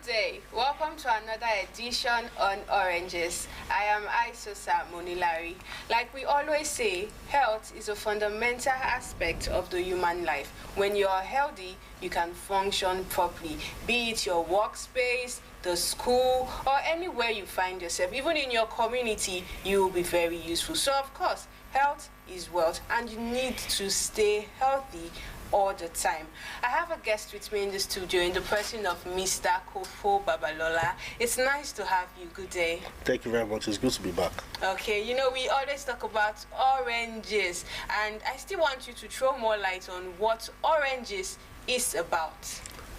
day. Welcome to another edition on Oranges. I am Isosa Monilari. Like we always say, health is a fundamental aspect of the human life. When you are healthy, you can function properly, be it your workspace, the school, or anywhere you find yourself. Even in your community, you will be very useful. So of course, health is wealth, and you need to stay healthy all the time. I have a guest with me in the studio in the person of Mr. Kofo Babalola. It's nice to have you. Good day. Thank you very much. It's good to be back. Okay, you know, we always talk about oranges, and I still want you to throw more light on what oranges is about.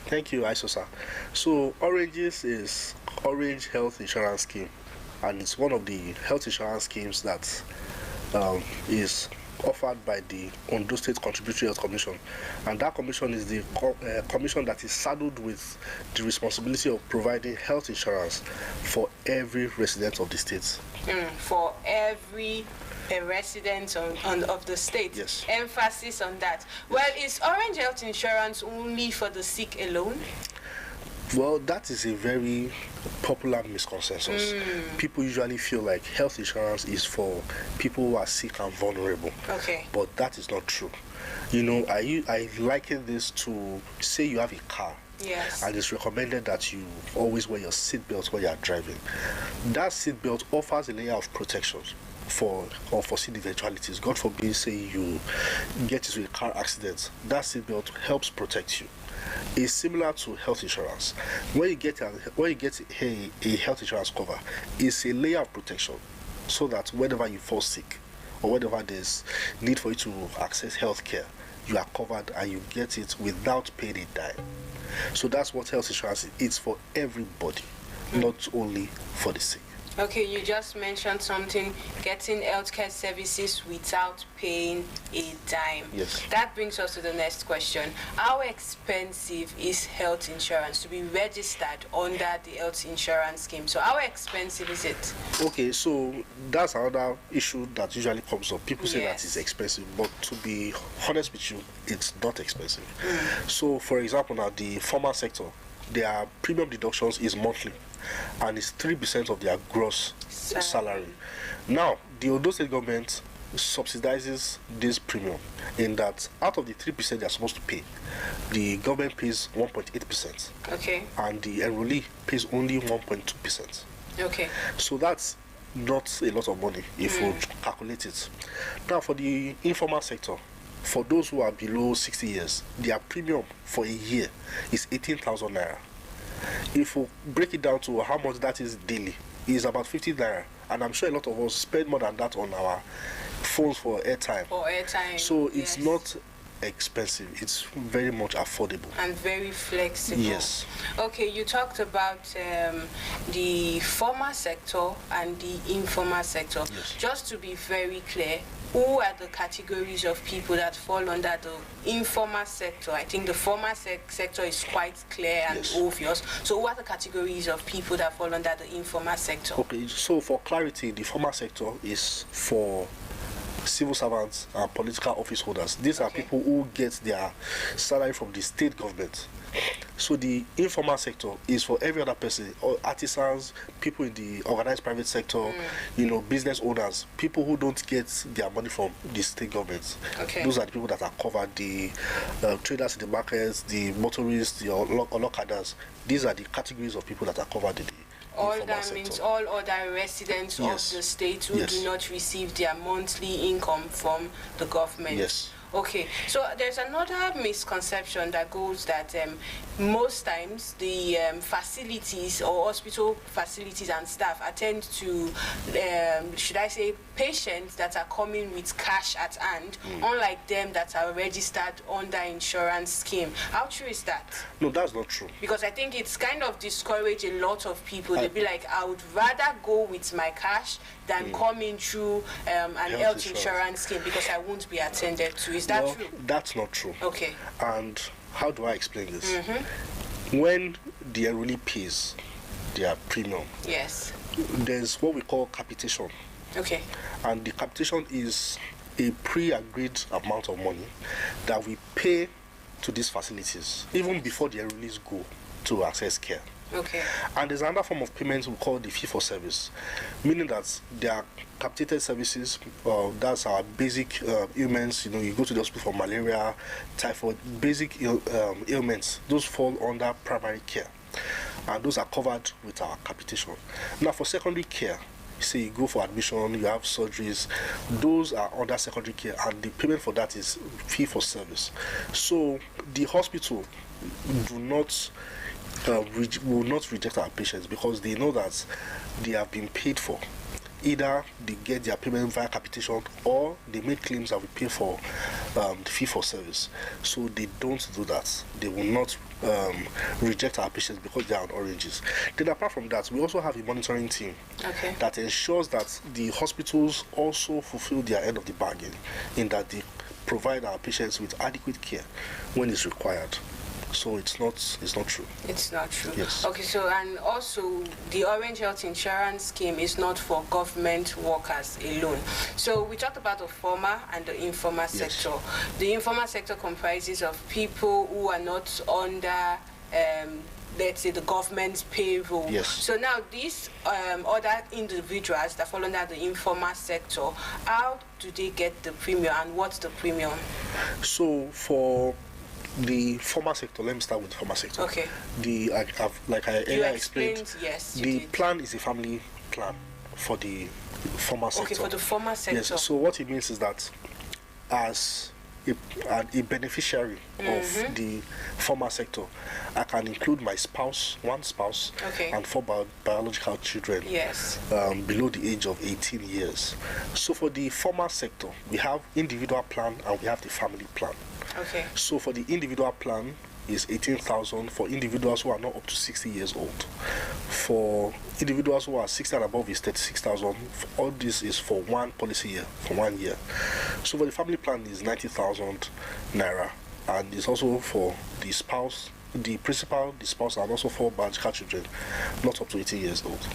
Thank you, Isosa. So, Oranges is Orange Health Insurance Scheme, and it's one of the health insurance schemes that is offered by the Ondo State Contributory Health Commission, and that commission is the commission that is saddled with the responsibility of providing health insurance for every resident of the state. For every resident of the state. Yes. Emphasis on that. Well, is Orange Health Insurance only for the sick alone? Well, that is a very popular misconception. People usually feel like health insurance is for people who are sick and vulnerable. Okay. But that is not true. You know, I liken this to, say you have a car. Yes. And it's recommended that you always wear your seatbelt when you are driving. That seatbelt offers a layer of protection for unforeseen eventualities. God forbid, say you get into a car accident, that seatbelt helps protect you. It's similar to health insurance. When you get a health insurance cover, it's a layer of protection, so that whenever you fall sick or whenever there's need for you to access health care, you are covered and you get it without paying a dime. So that's what health insurance is. It's for everybody, not only for the sick. Okay, you just mentioned something, getting healthcare services without paying a dime. Yes. That brings us to the next question. How expensive is health insurance to be registered under the health insurance scheme? So how expensive is it? Okay, so that's another issue that usually comes up. People say Yes. that it's expensive, but to be honest with you, it's not expensive. So, for example, now the formal sector, their premium deductions is monthly, and it's 3% of their gross salary. Now, the Ondo State government subsidizes this premium in that out of the 3% they are supposed to pay, the government pays 1.8%. Okay. And the enrollee pays only 1.2%. Okay. So that's not a lot of money if you calculate it. Now, for the informal sector, for those who are below 60 years, their premium for a year is 18,000 naira. If we break it down to how much that is daily, it's about 50 naira. And I'm sure a lot of us spend more than that on our phones for airtime. So it's not expensive. It's very much affordable. And very flexible. Yes. Okay, you talked about the formal sector and the informal sector. Yes. Just to be very clear, who are the categories of people that fall under the informal sector? I think the formal sector is quite clear and Yes. obvious. So what are the categories of people that fall under the informal sector? Okay, so for clarity, the formal sector is for civil servants and political office holders. These are people who get their salary from the state government. So the informal sector is for every other person, or artisans, people in the organized private sector, you know, business owners, people who don't get their money from the state government. Okay. Those are the people that are covered, the traders in the markets, the motorists, the olokadas. These are the categories of people that are covered in the all that sector. means all other residents Yes. of the state who Yes. do not receive their monthly income from the government. Yes. Okay, so there's another misconception that goes that most times the facilities or hospital facilities and staff attend to, should I say, patients that are coming with cash at hand, unlike them that are registered under insurance scheme. How true is that? No, that's not true. Because I think it's kind of discourage a lot of people. They'll be like, I would rather go with my cash than come in through an health insurance scheme because I won't be attended to. Is that true? That's not true. Okay. And how do I explain this? When the enrollee pays their premium, Yes. there's what we call capitation. Okay. And the capitation is a pre-agreed amount of money that we pay to these facilities, even before the enrollees go. to access care. Okay. And there's another form of payment we call the fee for service, meaning that there are capitated services. That's our basic ailments. You go to the hospital for malaria, typhoid, basic ailments. Those fall under primary care, and those are covered with our capitation. Now, for secondary care, say you go for admission, you have surgeries, those are under secondary care, and the payment for that is fee for service. So the hospital will not reject our patients because they know that they have been paid for. Either they get their payment via capitation or they make claims that we pay for the fee for service. So they don't do that. They will not reject our patients because they are on Oranghis. Then apart from that, we also have a monitoring team that ensures that the hospitals also fulfill their end of the bargain in that they provide our patients with adequate care when it's required. So it's not true. It's not true. Yes. Okay, so and also the Orange Health Insurance Scheme is not for government workers alone. So we talked about the formal and the informal sector. The informal sector comprises of people who are not under let's say the government's payroll. Yes. So now these other individuals that fall under the informal sector, how do they get the premium and what's the premium? So for the formal sector, let me start with the formal sector. Okay. Like I earlier explained, yes, the plan is a family plan for the formal sector. Okay, for the formal sector. Yes. So what it means is that as a beneficiary of the formal sector, I can include my spouse, one spouse, and 4 biological children below the age of 18 years. So for the formal sector, we have individual plan and we have the family plan. Okay. So for the individual plan is 18,000 for individuals who are not up to 60 years old. For individuals who are 60 and above is 36,000. All this is for one policy year, for 1 year. So for the family plan is 90,000 naira, and it's also for the spouse, the principal, the spouse, and also for biological children not up to 18 years old.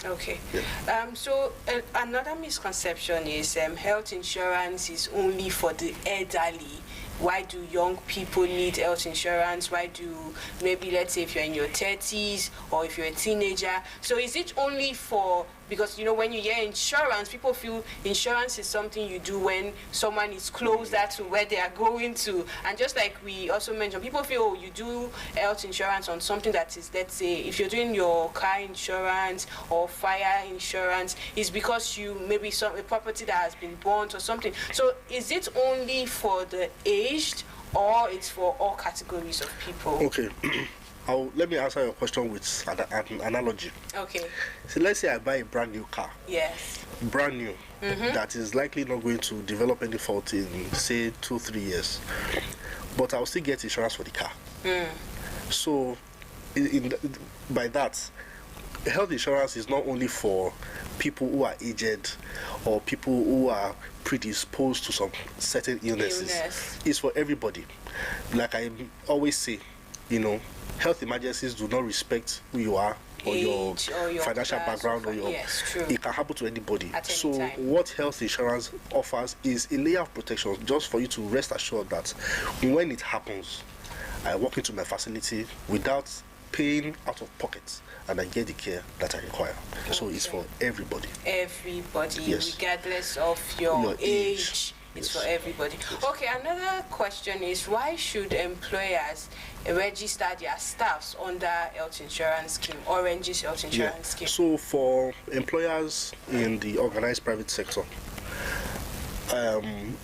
Okay. Yeah. So another misconception is health insurance is only for the elderly. Why do young people need health insurance? Why do, maybe let's say if you're in your 30s or if you're a teenager, so is it only for, because when you hear insurance, people feel insurance is something you do when someone is closer to where they are going to, and just like we also mentioned, people feel, oh, you do health insurance on something that is, let's say if you're doing your car insurance or fire insurance, is because you maybe a property that has been burnt or something. So is it only for the aged or it's for all categories of people? Okay. Let me answer your question with an analogy. Okay. So let's say I buy a brand new car. Yes. Brand new. That is likely not going to develop any fault in, say, 2-3 years. But I'll still get insurance for the car. So, by that, health insurance is not only for people who are aged or people who are predisposed to some certain illnesses. It's for everybody. Like I always say, health emergencies do not respect who you are or your financial background or your. Yes, true. It can happen to anybody. At any so time. What health insurance offers is a layer of protection just for you to rest assured that when it happens, I walk into my facility without paying out of pocket and I get the care that I require. So it's for everybody. Everybody, yes. Regardless of your age. It's for everybody. Okay, another question is, why should employers register their staffs under health insurance scheme, Oranghis health insurance scheme? So for employers in the organized private sector,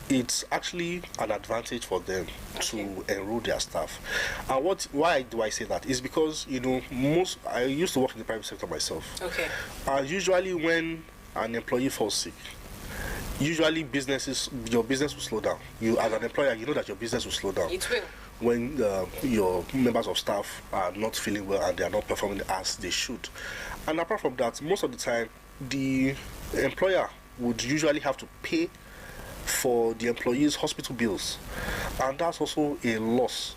it's actually an advantage for them to enroll their staff. And why do I say that? Is because I used to work in the private sector myself. Okay. Usually when an employee falls sick, usually your business will slow down. You as an employer, you know that your business will slow down. It will. When your members of staff are not feeling well and they are not performing as they should. And apart from that, most of the time, the employer would usually have to pay for the employee's hospital bills. And that's also a loss.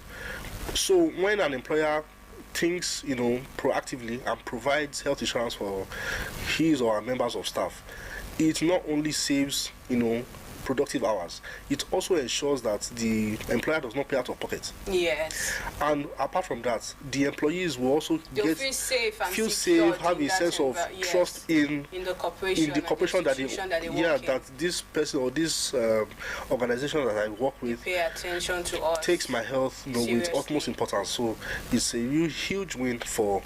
So when an employer thinks, proactively and provides health insurance for his or her members of staff, it not only saves, productive hours. It also ensures that the employer does not pay out of pocket. Yes. And apart from that, the employees will also feel safe and feel secured, safe, have a sense of trust in the corporation, that they work in. that this person or this organization that I work with pay attention to us, takes my health, with utmost importance. So it's a huge win for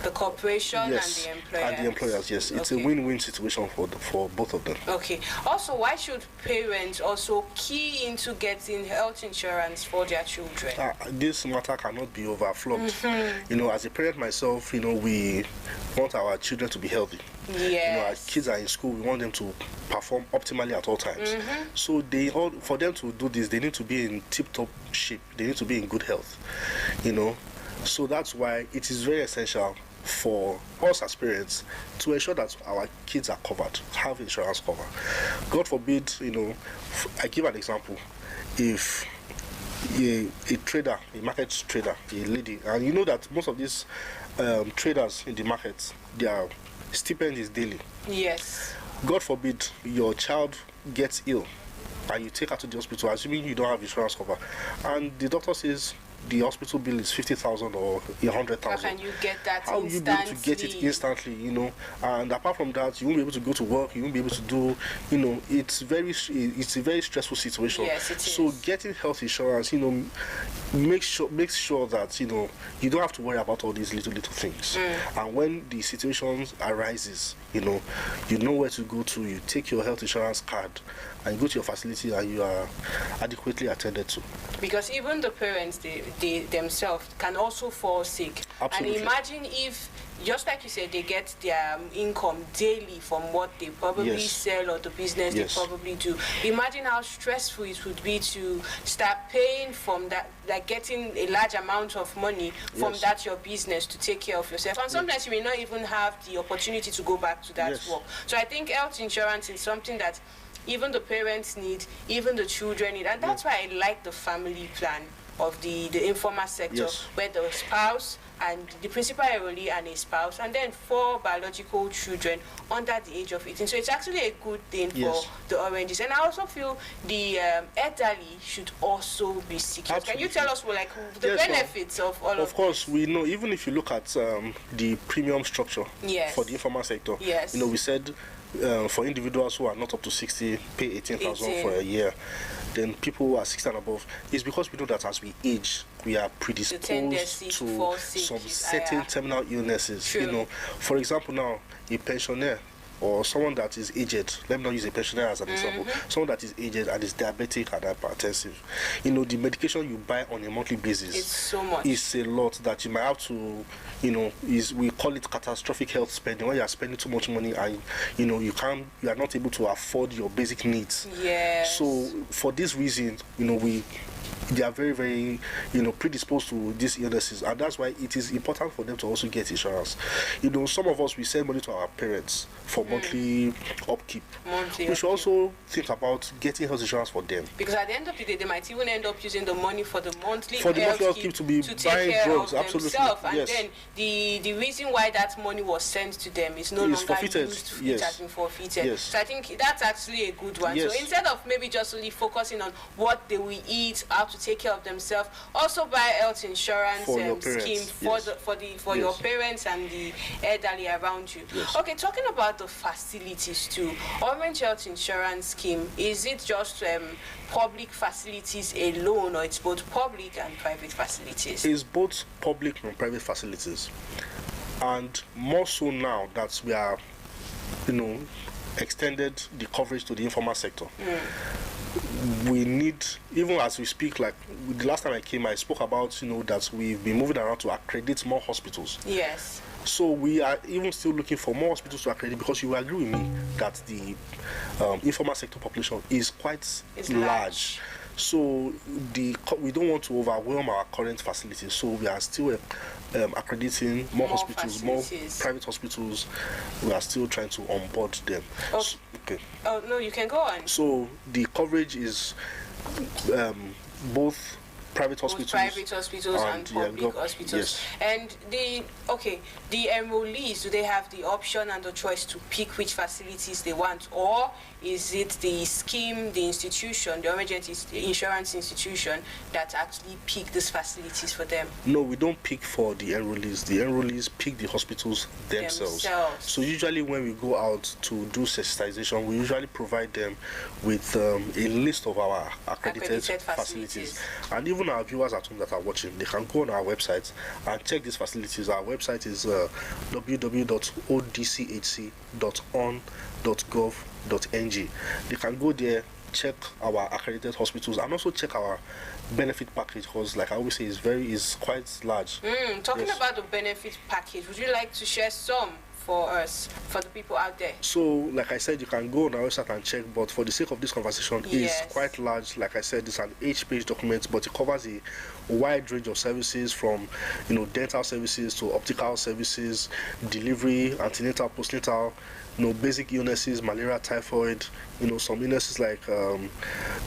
the corporation yes, and the employers. Yes, it's a win-win situation for both of them. Okay. Also, why should parents also key into getting health insurance for their children? This matter cannot be overflowed. As a parent myself, we want our children to be healthy. Yes. Our kids are in school, we want them to perform optimally at all times. So for them to do this, they need to be in tip-top shape. They need to be in good health. So that's why it is very essential for us as parents to ensure that our kids are covered, have insurance cover. God forbid, I give an example. If a market trader, a lady, and you know that most of these traders in the market, their stipend is daily. Yes. God forbid your child gets ill and you take her to the hospital, assuming you don't have insurance cover, and the doctor says the hospital bill is 50,000 or 100,000. How can you get that How will you be able to get it instantly, And apart from that, you won't be able to go to work, you won't be able to do, it's a very stressful situation. Yes, it is. So getting health insurance, makes sure that, you don't have to worry about all these little things. And when the situations arises, you know where to go to, you take your health insurance card and you go to your facility and you are adequately attended to. Because even the parents, they themselves can also fall sick. Absolutely. And imagine if, just like you said, they get their income daily from what they probably sell or the business they probably do. Imagine how stressful it would be to start paying from that, like getting a large amount of money from that your business to take care of yourself. And sometimes you may not even have the opportunity to go back to that work. So I think health insurance is something that even the parents need, even the children need. And that's why I like the family plan of the informal sector, where the spouse and the principal enrollee and a spouse, and then 4 biological children under the age of 18. So it's actually a good thing for the Oranghis. And I also feel the elderly should also be secured. Can you tell us the benefits of all of this? Of course, we know, even if you look at the premium structure for the informal sector, we said for individuals who are not up to 60, pay 18,000 for a year. Then people who are 60 and above, it's because we know that as we age, we are predisposed to some certain terminal illnesses. For example, now a pensioner or someone that is aged, let me not use a pensioner as an example, someone that is aged and is diabetic and hypertensive, the medication you buy on a monthly basis, it's so much. It's a lot that you might have to, we call it catastrophic health spending, when you are spending too much money and you are not able to afford your basic needs. Yes. So for this reason, they are very, very, predisposed to these illnesses, and that's why it is important for them to also get insurance. Some of us, we send money to our parents for monthly upkeep. We should also think about getting health insurance for them, because at the end of the day, they might even end up using the money for the monthly upkeep to be buying drugs. Absolutely. And then the reason why that money was sent to them is no longer forfeited. Used. It has been forfeited. Yes. So I think that's actually a good one. So instead of maybe just only focusing on what they will eat, how to take care of themselves, also buy health insurance scheme for your parents and the elderly around you. Okay, talking about the facilities too, Orange Health Insurance Scheme, is it just public facilities alone, or it's both public and private facilities? It's both public and private facilities, and more so now that we are extended the coverage to the informal sector. We need, even as we speak, like the last time I came, I spoke about that we've been moving around to accredit more hospitals. Yes. So we are even still looking for more hospitals to accredit, because you agree with me that the informal sector population is quite large. So we don't want to overwhelm our current facilities. So we are still accrediting more hospitals, more private hospitals. We are still trying to onboard them. Okay. No, you can go on. So the coverage is both private hospitals, and public hospitals. Yes. And the enrollees, do they have the option and the choice to pick which facilities they want, or is it the scheme, the institution, the emergency insurance institution that actually pick these facilities for them? No, we don't pick for the enrollees. The enrollees pick the hospitals themselves. So usually when we go out to do sensitization, we usually provide them with a list of our accredited facilities. And even our viewers at home that are watching, they can go on our website and check these facilities. Our website is www.odch.on.gov.ng. They can go there, check our accredited hospitals, and also check our benefit package, because like I always say, is quite large. Talking about the benefit package, would you like to share some for us, for the people out there? So like I said, you can go on our website and check, but for the sake of this conversation, it's quite large. Like I said, it's an 8-page document, but it covers a wide range of services, from dental services to optical services, delivery, antenatal, postnatal, basic illnesses, malaria, typhoid, some illnesses like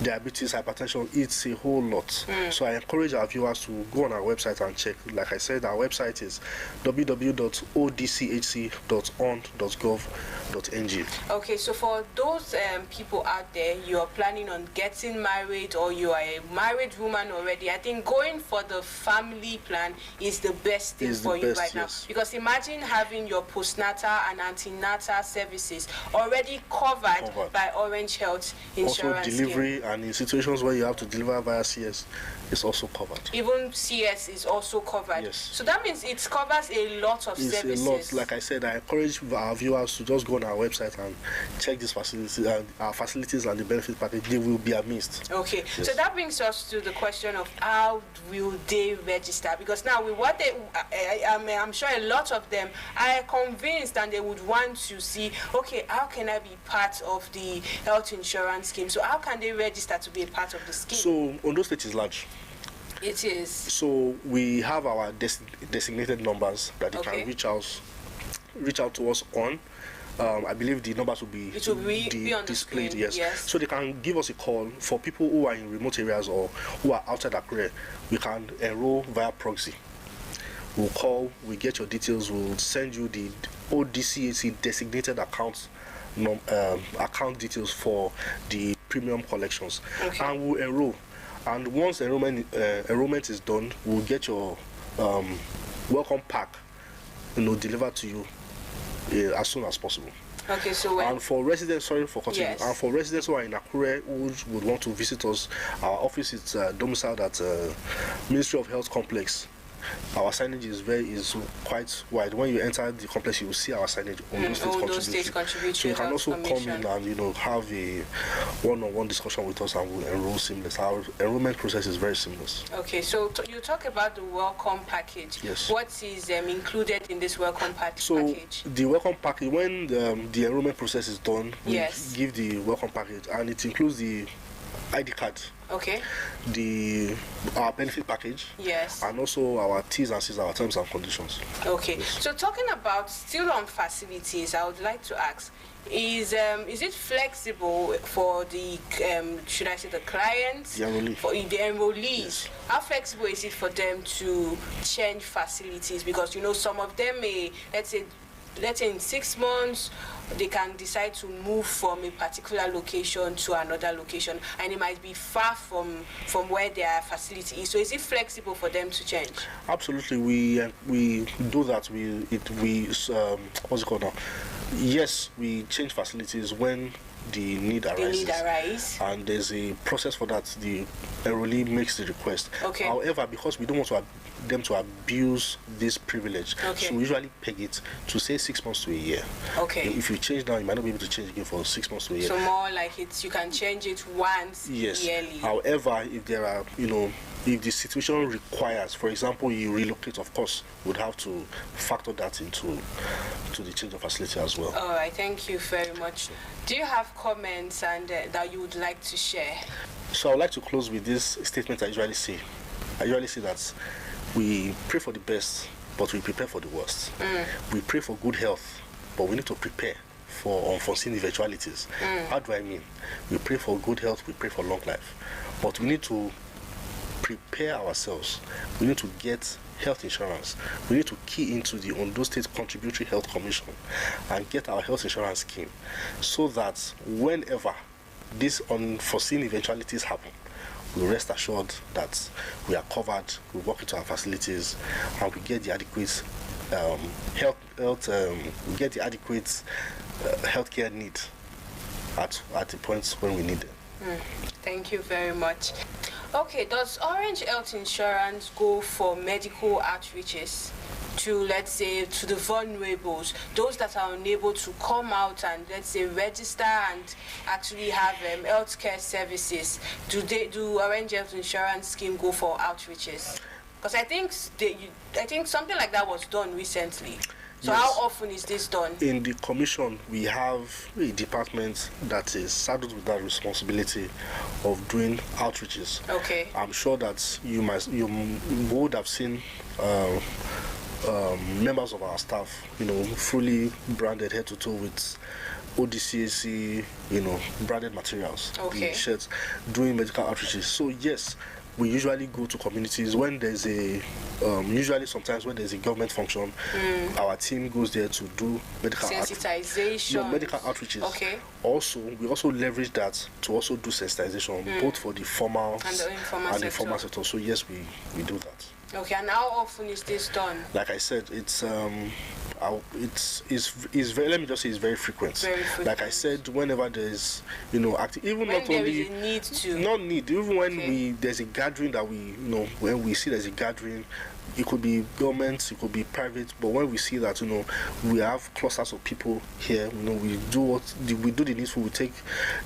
diabetes, hypertension. It's a whole lot. So I encourage our viewers to go on our website and check. Like I said, our website is www.odchc.on.gov.ng. Okay, so for those people out there, you're planning on getting married, or you are a married woman already, I think going for the family plan is the best thing for you right now. Because imagine having your postnatal and antenatal services already covered by Orange Health Insurance. Also delivery, and in situations where you have to deliver via CS, it's also covered. Even CS is also covered. Yes. So that means it covers a lot of services. A lot. Like I said, I encourage our viewers to just go on our website and check these facilities, our facilities and the benefit package. They will be amazed. Okay. Yes. So that brings us to the question of how will they register? Because now with what I'm sure a lot of them are convinced, and they would want to see, okay, how can I be part of the health insurance scheme? So how can they register to be a part of the scheme? So Ondo State is large. It is. So we have our designated numbers that they can reach out to us on. I believe the numbers will be on displayed. Yes. So they can give us a call. For people who are in remote areas or who are outside Accra, we can enroll via proxy. We'll call, we get your details, we'll send you the ODCAC designated account details for the premium collections, and we'll enroll. And once enrollment is done, we'll get your welcome pack, delivered to you as soon as possible. Okay, so and for residents, sorry for continuing, and for residents who are in Akure who would want to visit us, our office is domiciled at Ministry of Health Complex. Our signage is quite wide. When you enter the complex, you will see our signage. Ondo State contribute. So you can also come in and have a one-on-one discussion with us, and we'll enroll seamless. Our enrollment process is very seamless. Okay, so you talk about the welcome package. Yes. What is included in this welcome package? So the welcome package, when the enrollment process is done, we give the welcome package, and it includes the ID card. Okay. Our benefit package. Yes. And also our T's and C's, our terms and conditions. Okay. Yes. So talking about still on facilities, I would like to ask, is it flexible for the should I say the clients, the enrollees? Yes. How flexible is it for them to change facilities? Because some of them may, let's say in 6 months, they can decide to move from a particular location to another location, and it might be far from where their facility is. So is it flexible for them to change? Absolutely, we do that. What's it called now? Yes, we change facilities when the need arises. And there's a process for that. The enrollee makes the request. Okay. However, because we don't want them to abuse this privilege, so we usually peg it to say 6 months to a year. Okay. If you change now, you might not be able to change again for 6 months to a year. So more like you can change it once yearly. However, if there are, if the situation requires, for example, you relocate, of course, would have to factor that into the change of facility as well. All right, thank you very much. Do you have comments that you would like to share? So I would like to close with this statement I usually say. I usually say that we pray for the best, but we prepare for the worst. We pray for good health, but we need to prepare for unforeseen eventualities. How do I mean? We pray for good health, we pray for long life, but we need to prepare ourselves. We need to get health insurance. We need to key into the Ondo State Contributory Health Commission and get our health insurance scheme, so that whenever these unforeseen eventualities happen, we rest assured that we are covered, we walk into our facilities, and we get the adequate healthcare need at the points when we need them. Thank you very much. Okay, does Orange Health Insurance go for medical outreaches to, let's say, to the vulnerables, those that are unable to come out and, let's say, register and actually have healthcare services? Do Orange Health Insurance scheme go for outreaches? Because I think something like that was done recently. So yes. How often is this done? In the commission, we have a department that is saddled with that responsibility of doing outreaches. Okay. I'm sure that you would have seen members of our staff, fully branded head to toe with ODCAC, branded materials, okay, shirts, doing medical outreaches. So yes, we usually go to communities when there's sometimes when there's a government function, our team goes there to do medical sensitization. Medical outreaches. Okay. We also leverage that to also do sensitization, both for the formal and the informal sector. So yes, we do that. Okay, and how often is this done? Like I said, it's very, let me just say, it's very frequent. Very frequent. Like I said, whenever there's even when not there only is a need to, not need, even when there's a gathering that when we see there's a gathering, it could be government, it could be private, but when we see that we have clusters of people here, we do the needful, we take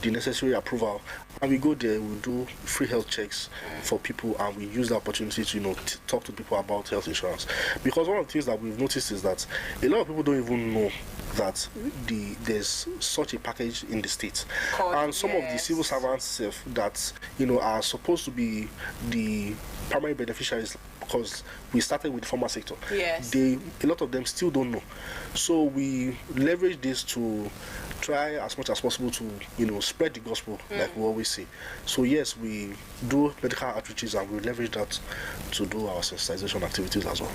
the necessary approval, and we go there, we do free health checks for people, and we use the opportunity to talk to people about health insurance. Because one of the things that we've noticed is that a lot of people don't even know that there's such a package in the state, and some of the civil servants that are supposed to be the primary beneficiaries, because we started with the formal sector. Yes. A lot of them still don't know. So we leverage this to try as much as possible to spread the gospel, like we always say. So yes, we do medical outreaches, and we leverage that to do our sensitization activities as well.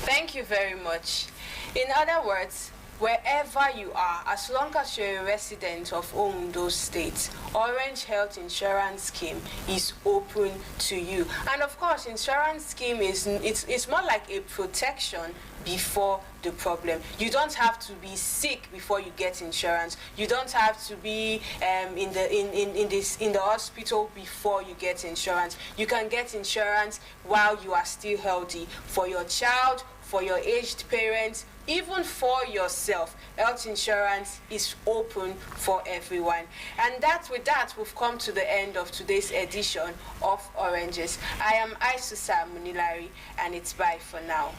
Thank you very much. In other words, wherever you are, as long as you're a resident of Ondo State, Orange Health Insurance Scheme is open to you. And of course, insurance scheme it's more like a protection before the problem. You don't have to be sick before you get insurance. You don't have to be in the hospital before you get insurance. You can get insurance while you are still healthy, for your child, for your aged parents, even for yourself. Health insurance is open for everyone. And with that, we've come to the end of today's edition of Oranghis. I am Osrc Munilari, and it's bye for now.